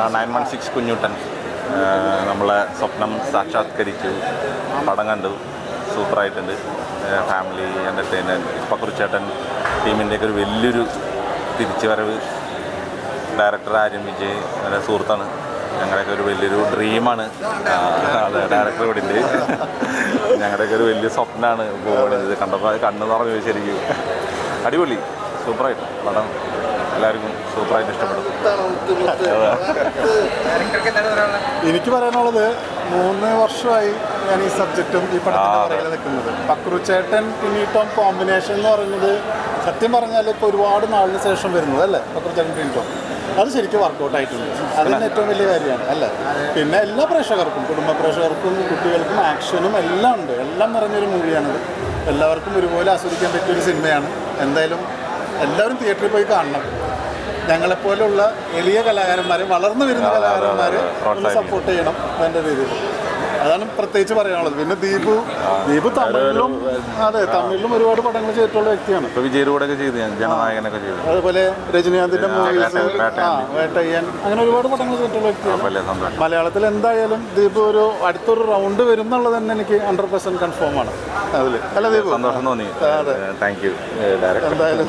916 കുഞ്ഞുട്ടൻ നമ്മളെ സ്വപ്നം സാക്ഷാത്കരിച്ചു. പടം കണ്ടു, സൂപ്പറായിട്ടുണ്ട്. Family entertainment. പക്രുച്ചേട്ടൻ ടീമിൻ്റെയൊക്കെ ഒരു വലിയൊരു തിരിച്ചുവരവ്. ഡയറക്ടർ ആര്യൻ വിജയ് എൻ്റെ സുഹൃത്താണ്. ഞങ്ങളുടെയൊക്കെ ഒരു വലിയൊരു ഡ്രീമാണ്. അതെ, ഡയറക്ടർ ഇവിടെ ഉണ്ട്. ഞങ്ങളുടെയൊക്കെ ഒരു വലിയ സ്വപ്നമാണ് പോകുന്നത്. കണ്ടപ്പോൾ കണ്ണ് നിറഞ്ഞു ശരിക്കും. അടിപൊളി, സൂപ്പറായിട്ട് പടം എല്ലാവർക്കും സൂപ്പറായിട്ട് ഇഷ്ടപ്പെടും. എനിക്ക് പറയാനുള്ളത് 3 വർഷമായി ഞാൻ ഈ സബ്ജക്റ്റും ഈ പടത്തിൻ്റെ പുറകിൽ നിൽക്കുന്നത്. പക്രുച്ചേട്ടൻ പിന്നീട്ടം കോമ്പിനേഷൻ എന്ന് പറയുന്നത് സത്യം പറഞ്ഞാൽ ഇപ്പോൾ ഒരുപാട് നാളിന് ശേഷം വരുന്നത് അല്ലേ പക്രുച്ചേട്ടൻ പിന്നീട്ടം. അത് ശരിക്കും വർക്കൗട്ട് ആയിട്ടുണ്ട്. അതിന് ഏറ്റവും വലിയ കാര്യമാണ് അല്ലേ. പിന്നെ എല്ലാ പ്രേക്ഷകർക്കും, കുടുംബ പ്രേക്ഷകർക്കും, കുട്ടികൾക്കും ആക്ഷനും എല്ലാം ഉണ്ട്. എല്ലാം നിറഞ്ഞൊരു മൂവിയാണിത്. എല്ലാവർക്കും ഒരുപോലെ ആസ്വദിക്കാൻ പറ്റിയൊരു സിനിമയാണ്. എന്തായാലും എല്ലാവരും തിയേറ്ററിൽ പോയി കാണണം. ഞങ്ങളെപ്പോലുള്ള എളിയ കലാകാരന്മാർ, വളർന്നു വരുന്ന കലാകാരന്മാർ ഒന്ന് സപ്പോർട്ട് ചെയ്യണം എൻ്റെ രീതിയിൽ. അതാണ് പ്രത്യേകിച്ച് പറയാനുള്ളത്. പിന്നെ ദീപു തമിഴിലും, അതെ, തമിഴിലും ഒരുപാട് പടങ്ങൾ ചെയ്തിട്ടുള്ള വ്യക്തിയാണ്. ജനനായകനൊക്കെ ചെയ്തു. അതുപോലെ രജനീകാന്തിൻ്റെ മൂവീസ്, വേട്ടയ്യൻ, അങ്ങനെ ഒരുപാട് പടങ്ങൾ ചെയ്തിട്ടുള്ള വ്യക്തിയാണ്. മലയാളത്തിൽ എന്തായാലും ദീപു അടുത്തൊരു റൗണ്ട് വരും എന്നുള്ളത് തന്നെ എനിക്ക് 100% കൺഫേം ആണ്. അതിൽ അല്ല ദീപു, സന്തോഷം തോന്നി. Thank you. എന്തായാലും